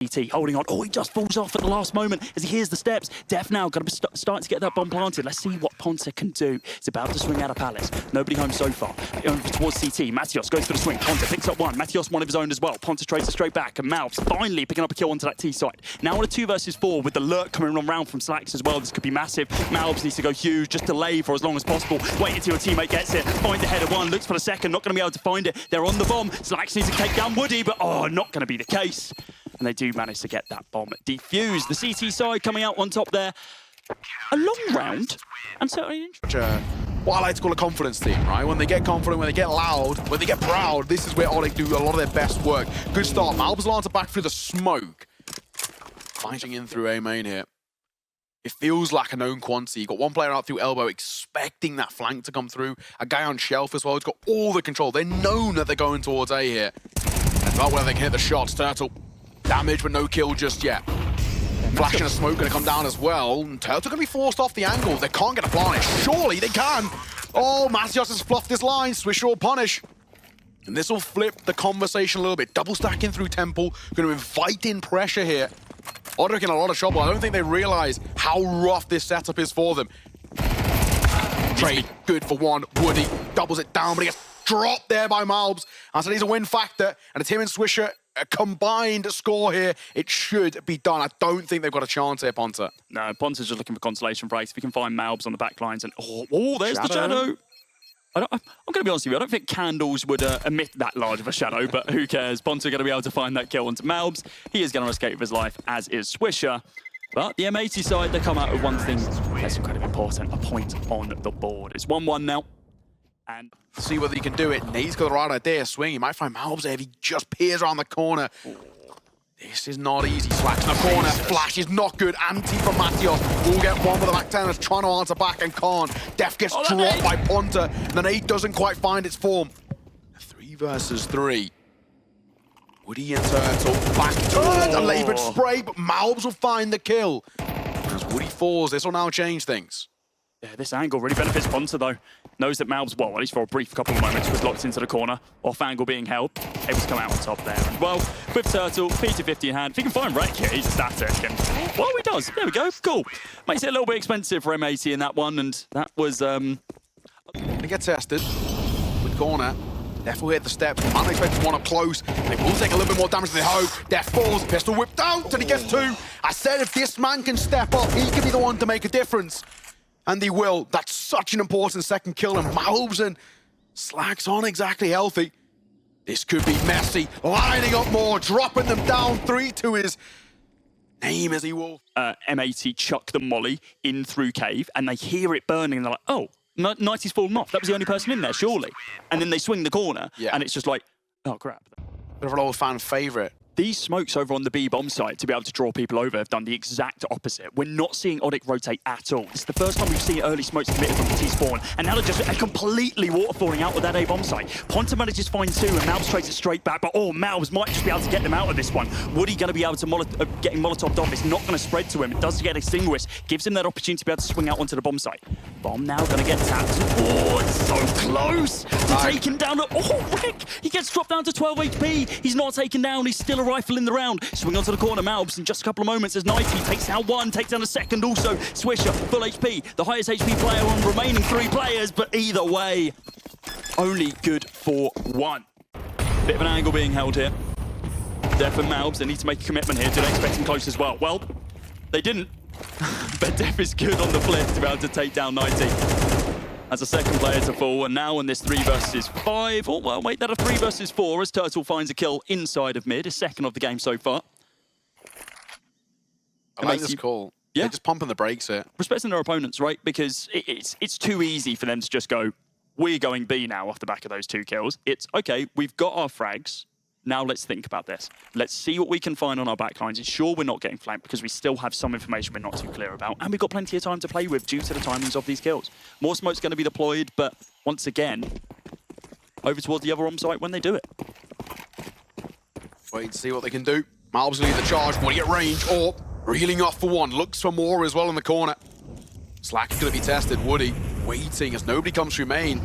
CT holding on. Oh, he just falls off at the last moment as he hears the steps. Def now going to be starting to get that bomb planted. Let's see what Ponte can do. It's about to swing out of Palace. Nobody home so far. Over towards CT. Matios goes for the swing. Ponte picks up one. Matios one of his own as well. Ponte trades it straight back. And Malbs finally picking up a kill onto that T side. Now on a 2 versus 4 with the lurk coming on round from Slacks as well. This could be massive. Malbs needs to go huge. Just delay for as long as possible. Wait until your teammate gets it. Find the header one. Looks for the second. Not going to be able to find it. They're on the bomb. Slacks needs to take down Woody, but oh, not going to be the case. And they do manage to get that bomb defused. The CT side coming out on top there. A long round, and certainly interesting. What I like to call a confidence team, right? When they get confident, when they get loud, when they get proud, this is where ODDIK do a lot of their best work. Good start. Malbs lands back through the smoke. Fighting in through A main here. It feels like a known quantity. You've got one player out through elbow expecting that flank to come through. A guy on shelf as well. He's got all the control. They're known that they're going towards A here. And about whether they can hit the shots. Turtle. Damage, but no kill just yet. Flash and smoke gonna come down as well. And Turtle gonna be forced off the angle. They can't get a plant. Surely they can. Oh, Matios has fluffed his line. Swish or punish. And this will flip the conversation a little bit. Double stacking through Temple. Gonna invite in pressure here. ODDIK in a lot of trouble. I don't think they realize how rough this setup is for them. Trade, good for one. Woody doubles it down, but he gets dropped there by Malbs. And so he's a win factor. And it's him and Swisher. A combined score here. It should be done. I don't think they've got a chance here, Ponte. No, Ponte's just looking for consolation prize. If we can find Malbs on the back lines and oh, there's the shadow. I'm going to be honest with you. I don't think Candles would emit that large of a shadow, but who cares? Ponte going to be able to find that kill onto Malbs. He is going to escape with his life, as is Swisher. But the M80 side, they come out with one thing that's incredibly important, a point on the board. It's 1-1 now. And see whether he can do it. Nate's got the right idea. Swing. He might find Malbs there if he just peers around the corner. This is not easy. Slacks in the corner. Flash is not good. Anti from Matios. Will get one with the back 10. Is trying to answer back and can't. Def gets dropped by Ponte. And then 8 doesn't quite find its form. 3 versus 3. Woody and Turtle back turns. A laboured spray, but Malbs will find the kill. As Woody falls, this will now change things. Yeah, this angle really benefits Ponte though. Knows that Malbs, well, at least for a brief couple of moments, was locked into the corner. Off angle being held. Able to come out on top there. And well, with Turtle, P250 in hand. If he can find Wreck here, he's a static. And well, he does. There we go. Cool. Makes it a little bit expensive for M80 in that one. And that was... Gonna get tested with corner. Def will hit the steps. Unexpected one up close. They will take a little bit more damage than they hope. Def falls. Pistol whipped out. And he gets 2. I said if this man can step up, he can be the one to make a difference. And he will. That's such an important second kill. And Malbs and Slacks aren't exactly healthy. This could be messy. Lining up more, dropping them down. 3 to his name as he will. M80 chuck the molly in through cave, and they hear it burning, and they're like, oh, 90's fallen off. That was the only person in there, surely. And then they swing the corner, and it's just like, oh, crap. Bit of an old fan favourite. These smokes over on the B bomb site to be able to draw people over have done the exact opposite. We're not seeing ODDIK rotate at all. It's the first time we've seen early smokes committed from the T-spawn, and now they're just completely waterfalling out with that A bomb site. Ponte manages to find 2, and Malbs trades it straight back, but oh, Malbs might just be able to get them out of this one. Woody going to be able to getting Molotoved off. It's not going to spread to him. It does get extinguished. Gives him that opportunity to be able to swing out onto the bomb site. Bomb now going to get tapped. Oh, it's so close to taking down. Oh, Rick! He gets dropped down to 12 HP. He's not taken down. He's still a rifle in the round. Swing onto the corner, Malbs in just a couple of moments as 90 takes down 1, takes down a second also. Swisher, full HP, the highest HP player on remaining 3 players, but either way, only good for 1. Bit of an angle being held here. Def and Malbs, they need to make a commitment here. Do they expect him close as well? Well, they didn't. But Def is good on the flip to be able to take down 90. As a second player to fall, and now on this 3 versus 5. Oh, well, wait, that a 3 versus 4 as Turtle finds a kill inside of mid, his second of the game so far. I like this call. Yeah. They're just pumping the brakes here. Respecting their opponents, right? Because it's too easy for them to just go, we're going B now off the back of those 2 kills. It's, okay, we've got our frags. Now let's think about this. Let's see what we can find on our backlines. It's sure we're not getting flanked because we still have some information we're not too clear about. And we've got plenty of time to play with due to the timings of these kills. More smoke's going to be deployed, but once again, over towards the other bomb site when they do it. Wait to see what they can do. Malbs lead the charge. Want to get range or reeling off for 1. Looks for more as well in the corner. Slack is going to be tested. Woody waiting as nobody comes through main.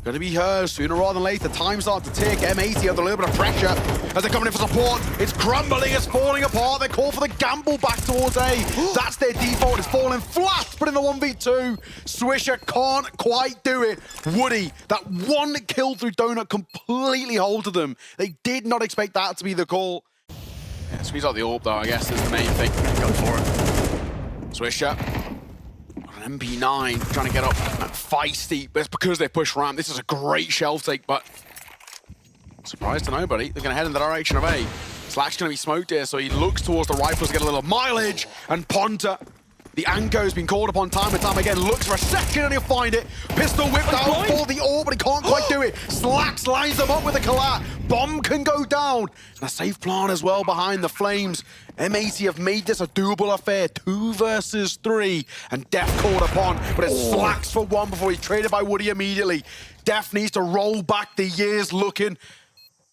Gonna be hers sooner rather than later. Time's starting to tick. M80 under a little bit of pressure as they're coming in for support. It's crumbling, it's falling apart. They call for the gamble back towards A. That's their default. It's falling flat, but in the 1v2, Swisher can't quite do it. Woody, that one kill through Donut completely halted them. They did not expect that to be the call. Yeah, squeeze out the AWP though, I guess is the main thing. Go for it. Swisher. An MP9 trying to get up feisty, but it's because they push ramp. This is a great shelf take, but surprise to nobody. They're going to head in the direction of A. Slack's going to be smoked here, so he looks towards the rifles to get a little mileage, and Ponta, the Anko's been called upon time and time again, looks for a second and he'll find it. Pistol whipped out for the AWP, but he can't quite do it. Slacks lines them up with a collat. Bomb can go down. And a safe plant as well behind the flames. M80 have made this a doable affair. 2 versus 3. And Def called upon, but it's Slacks for 1 before he's traded by Woody immediately. Def needs to roll back the years looking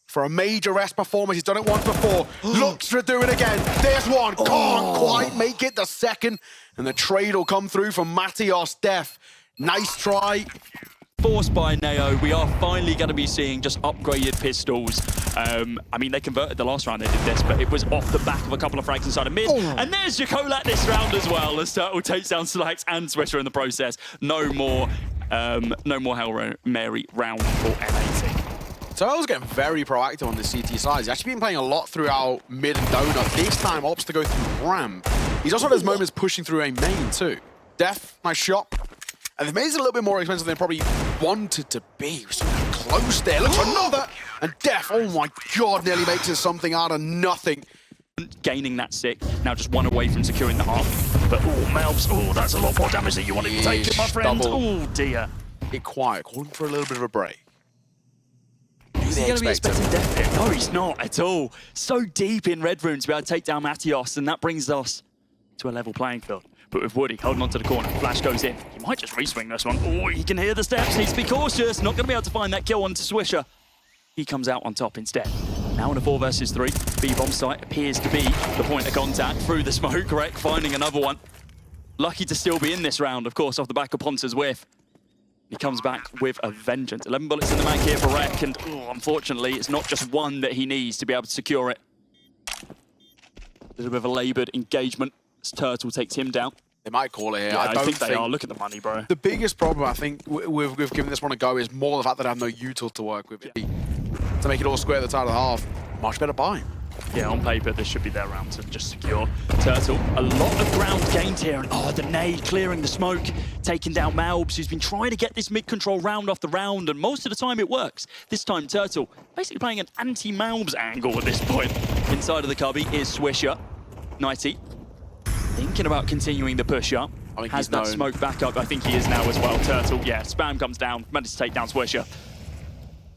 for a major rest performance. He's done it once before. Looks to do it again. There's one. Can't quite make it the second. And the trade will come through from Matios. Def. Nice try. Forced by Neo, we are finally going to be seeing just upgraded pistols. I mean, they converted the last round they did this, but it was off the back of a couple of frags inside of mid. And there's Jacolat this round as well, as Turtle takes down Slacks and Swisher in the process. No more Hail Mary round for M80. Turtle's getting very proactive on the CT side. He's actually been playing a lot throughout mid and donut. This time opts to go through ramp. He's also had his moments pushing through a main too. Def, nice shot. And the main's a little bit more expensive than they probably wanted to be. So close there. Looks for another. And Def, oh my god, nearly makes it something out of nothing. Gaining that sick, now just 1 away from securing the half. But Melbs, that's a lot more damage than you wanted to take it, my friend. Oh dear. Get quiet, calling for a little bit of a break. Is he going to be expecting Def here? No, he's not at all. So deep in red room to be able to take down Matios, and that brings us to a level playing field. But with Woody holding onto the corner, Flash goes in. He might just re-swing this one. Oh, he can hear the steps. Needs to be cautious. Not going to be able to find that kill onto Swisher. He comes out on top instead. Now in a 4 versus 3. B-bomb site appears to be the point of contact through the smoke. Rek finding another one. Lucky to still be in this round, of course, off the back of Ponta's whiff. He comes back with a vengeance. 11 bullets in the mag here for Rek, and unfortunately, it's not just one that he needs to be able to secure it. A little bit of a laboured engagement as Turtle takes him down. They might call it here. Yeah, I think they are. Look at the money, bro. The biggest problem, I think, with giving this one a go is more the fact that I have no util to work with. Yeah. To make it all square at the side of the half, much better buy. Yeah, on paper, this should be their round to just secure Turtle. A lot of ground gained here, and the nade clearing the smoke, taking down Malbs, who's been trying to get this mid-control round off the round, and most of the time it works. This time, Turtle basically playing an anti-Malbs angle at this point. Inside of the cubby is Swisher. Nighty thinking about continuing the push up. Has that smoke back up? I think he is now as well. Turtle, yeah, spam comes down, managed to take down Swisher.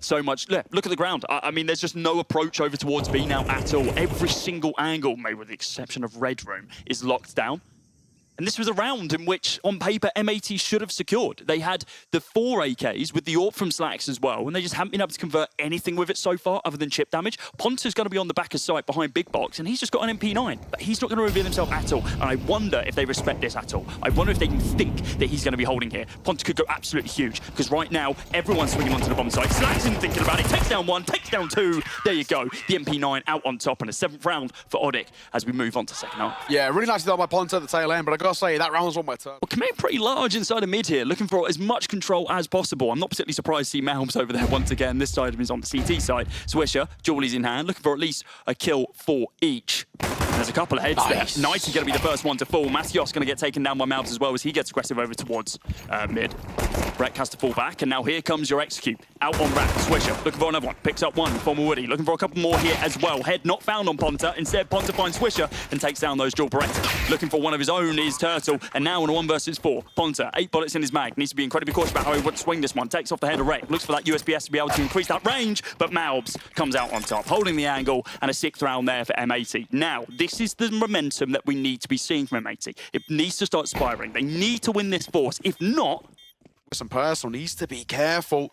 So much, look at the ground. I mean, there's just no approach over towards B now at all. Every single angle, maybe with the exception of Red Room, is locked down. And this was a round in which, on paper, M80 should have secured. They had the 4 AKs with the AWP from Slacks as well, and they just haven't been able to convert anything with it so far other than chip damage. Ponta's going to be on the back of sight behind Big Box, and he's just got an MP9, but he's not going to reveal himself at all. And I wonder if they respect this at all. I wonder if they can think that he's going to be holding here. Ponta could go absolutely huge, because right now, everyone's swinging onto the bomb site. Slacks isn't thinking about it. Takes down 1, takes down 2. There you go. The MP9 out on top, and a 7th round for ODDIK as we move on to second half. Yeah, really nicely done by Ponta at the tail end, but I got to say, that round was on my turn. Well, committing pretty large inside of mid here, looking for as much control as possible. I'm not particularly surprised to see Malbs over there once again. This side of him is on the CT side. Swisher, Jawley's in hand, looking for at least a kill for each. And there's a couple of heads there. Nice is going to be the first one to fall. Matios going to get taken down by Malbs as well as he gets aggressive over towards mid. Rek has to fall back, and now here comes your execute. Out on Rat, Swisher, looking for another one. Picks up one, former Woody, looking for a couple more here as well. Head not found on Ponta. Instead, Ponta finds Swisher and takes down those dual Beretta. Looking for one of his own is Turtle, and now in a 1 versus 4. Ponta, 8 bullets in his mag. Needs to be incredibly cautious about how he would swing this one. Takes off the head of Rek. Looks for that USPS to be able to increase that range, but Malbs comes out on top, holding the angle, and a 6th round there for M80. Now, this is the momentum that we need to be seeing from M80. It needs to start spiraling. They need to win this force. If not, some personal needs to be careful.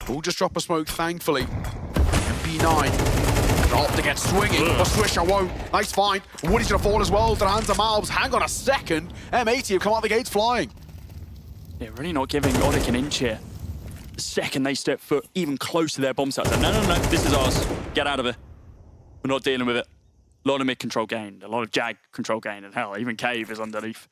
We'll just drop a smoke, thankfully. MP9 opt to get swinging, but Swisher won't. Nice find. Woody's gonna fall as well to the hands of Malbs. Hang on a second. M80 have come out the gates flying. Yeah, really not giving ODDIK an inch here. the second they step foot even close to their bomb site, no, this is ours. Get out of it. We're not dealing with it. A lot of mid control gained, a lot of Jag control gained, and hell, even Cave is underneath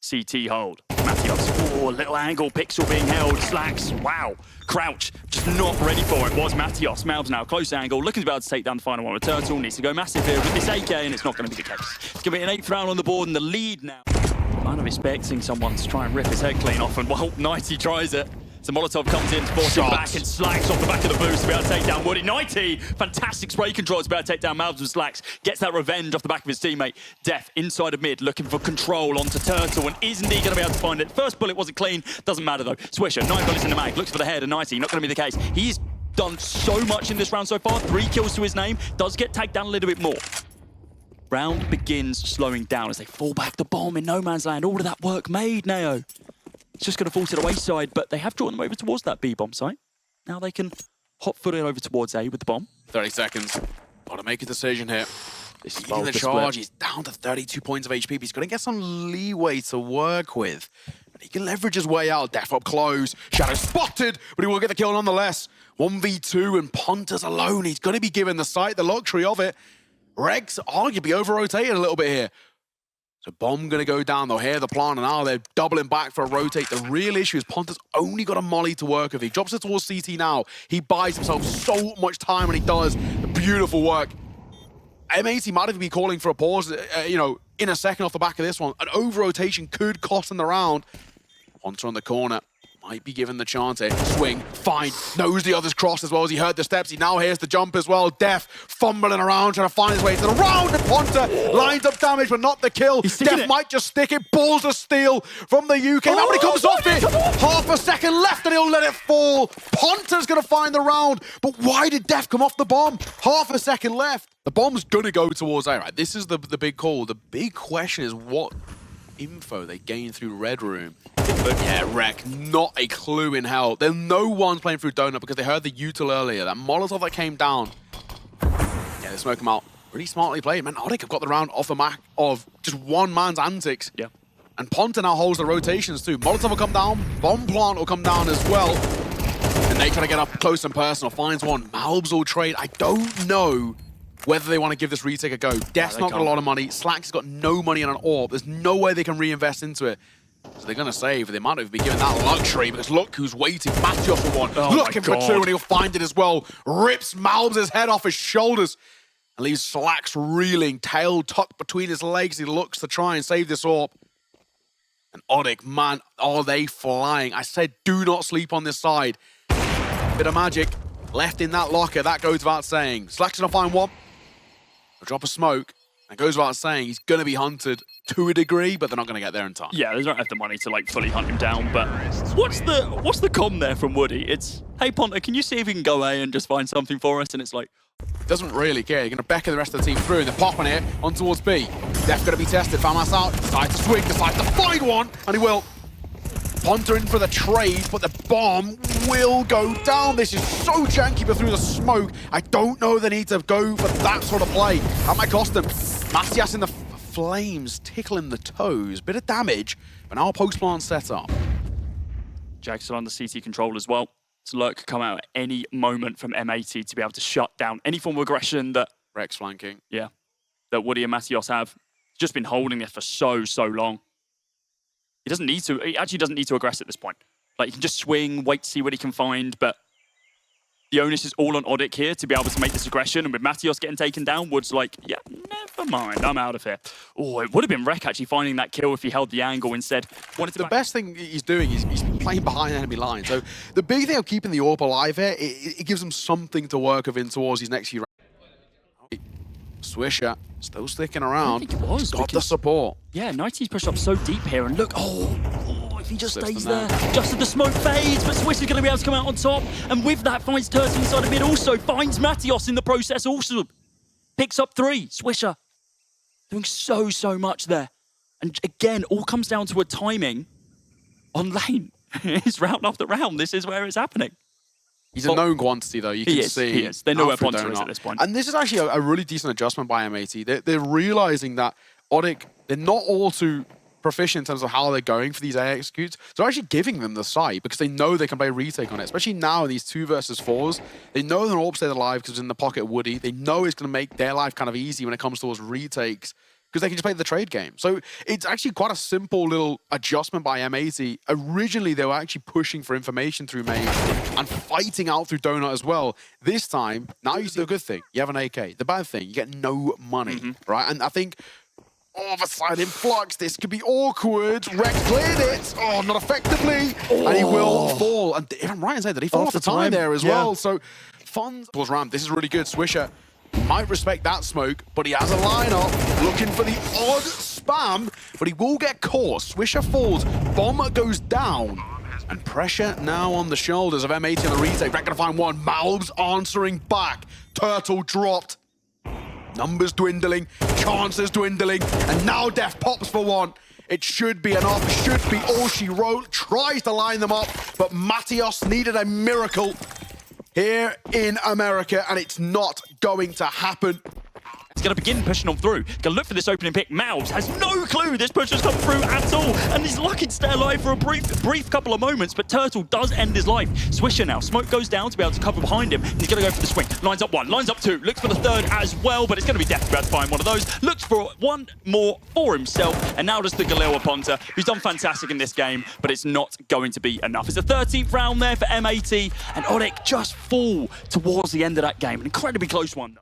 CT hold. Mathios, oh, little angle, Pixel being held, Slacks, wow. Crouch, just not ready for it, was Mathios. Malbs now, close angle, looking to be able to take down the final one with Turtle, needs to go massive here with this AK, and it's not going to be the case. It's going to be an 8th round on the board, and the lead now. Kind of expecting someone to try and rip his head clean off, and well, 90 tries it. So Molotov comes in to force him back and Slacks off the back of the boost to be able to take down Woody. 90, fantastic spray control to be able to take down Malbs and Slacks. Gets that revenge off the back of his teammate. Def inside of mid, looking for control onto Turtle, and is indeed going to be able to find it. First bullet wasn't clean, doesn't matter though. Swisher, 9 bullets in the mag, looks for the head of 90, not going to be the case. He's done so much in this round so far, 3 kills to his name, does get tagged down a little bit more. Round begins slowing down as they fall back the bomb in no man's land. All of that work made, Neo. It's just going to fall to the wayside, but they have drawn them over towards that B bomb site. Now they can hot foot it over towards A with the bomb. 30 seconds. Got to make a decision here. This is Leading the charge. He's down to 32 points of HP. But he's going to get some leeway to work with. But he can leverage his way out. Def up close. Shadow spotted, but he will get the kill nonetheless. 1v2 and Ponta's alone. He's going to be given the site, the luxury of it. Regs arguably over-rotated a little bit here. So bomb going to go down. They'll hear the plan, and now they're doubling back for a rotate. The real issue is Ponta's only got a molly to work with. He drops it towards CT now. He buys himself so much time, and he does the beautiful work. M80 might even be calling for a pause, you know, in a second off the back of this one. An over-rotation could cost him the round. Ponta on the corner. Might be given the chance here. Swing, fine, knows the other's cross as well as he heard the steps. He now hears the jump as well. Def fumbling around, trying to find his way into the round. And Ponta lines up damage, but not the kill. Def might just stick it. Balls of steel from the UK. Now when he comes off it, half a second left and he'll let it fall. Ponta's going to find the round. But why did Def come off the bomb? Half a second left. The bomb's going to go towards A, right? This is the big call. The big question is what info they gain through Red Room. But yeah, Wreck, not a clue in hell. There's no one's playing through Donut because they heard the util earlier. That Molotov that came down. Yeah, they smoke him out. Really smartly played. Man, ODDIK have got the round off the back of just one man's antics. Yeah. And Ponta now holds the rotations too. Molotov will come down. Bomb plant will come down as well. And they try to get up close and personal. Finds one. Malbs will trade. I don't know whether they want to give this retake a go. Def's not got a lot of money. Slack's got no money on an AWP. There's no way they can reinvest into it. So they're going to save. They might have been given that luxury because look who's waiting. Mathios for one. Looking for two and he'll find it as well. Rips Malbs' head off his shoulders and leaves Slacks reeling, tail tucked between his legs. He looks to try and save this AWP. And ODDIK, man, are they flying. I said do not sleep on this side. Bit of magic left in that locker. That goes without saying. Slacks going to find one. He'll drop a smoke. And goes without saying he's going to be hunted to a degree, but they're not going to get there in time. Yeah, they don't have the money to like fully hunt him down, but what's the comm there from Woody? It's, hey Ponta, can you see if you can go A and just find something for us? And it's like, doesn't really care. You're going to beckon the rest of the team through, and they're popping here on towards B. Def going to be tested. Famas out. Decides to swing. Decides to find one, and he will. Ponta in for the trade, but the bomb will go down. This is so janky, but through the smoke, I don't know they need to go for that sort of play. That might cost them. Mathias in the flames, tickling the toes. Bit of damage, but now post plant set up. Jag's still on the CT control as well. So Lurk could come out at any moment from M80 to be able to shut down any form of aggression that... Rex flanking. Yeah, that Woody and Mathios have. He's just been holding it for so long. He doesn't need to, he actually doesn't need to aggress at this point. Like, he can just swing, wait to see what he can find, but the onus is all on ODDIK here to be able to make this aggression, and with Mathios getting taken down, Wood's like, yeah, never mind, I'm out of here. Oh, it would have been Rek actually finding that kill if he held the angle instead. The best thing he's doing is he's playing behind enemy lines. So the big thing of keeping the AWP alive here, it gives him something to work with in towards his next few rounds. Swisher still sticking around. I think it was. Got the support. Yeah, 90's pushed up so deep here, and look, if he just stays there, just as the smoke fades, but Swisher's going to be able to come out on top, and with that finds Turtle inside of mid also, finds Mathios in the process also. Picks up 3, Swisher doing so much there. And again, all comes down to a timing on lane. It's round after round, this is where it's happening. He's a known quantity, though. You can see. He is. They know where Ponta is at this point. And this is actually a really decent adjustment by M80. They're realizing that ODDIK, they're not all too proficient in terms of how they're going for these A executes. So they're actually giving them the site because they know they can play retake on it, especially now in these 2 versus 4s. They know they're all stayed alive because it's in the pocket of Woody. They know it's going to make their life kind of easy when it comes towards retakes because they can just play the trade game. So it's actually quite a simple little adjustment by M80. Originally, they were actually pushing for information through main and fighting out through Donut as well. This time, now you see the good thing. You have an AK. The bad thing, you get no money, right? And I think all of a sudden in flux, this could be awkward. Rex cleared it. Oh, not effectively. And he will fall. And if I'm right in saying that, he fell off the time there as well. So Fonz was rammed. This is really good. Swisher might respect that smoke, but he has a lineup looking for the odd spam, but he will get caught. Swisher falls, bomb goes down, and pressure now on the shoulders of M80 on the retake. Back gonna find one. Malbs answering back. Turtle dropped. Numbers dwindling, chances dwindling, and now Def pops for one. It should be enough, should be all she wrote. Tries to line them up, but Matios needed a miracle here in America, and it's not going to happen. It's going to begin pushing on through. Going to look for this opening pick. Malbs has no clue this push has come through at all, and he's lucky to stay alive for a brief couple of moments, but Turtle does end his life. Swisher now. Smoke goes down to be able to cover behind him, and he's going to go for the swing. Lines up 1, lines up 2, looks for the 3rd as well, but it's going to be Death to be able to find one of those. Looks for one more for himself, and now just the Galil Aponta, who's done fantastic in this game, but it's not going to be enough. It's the 13th round there for M80, and ODDIK just fall towards the end of that game. An incredibly close one.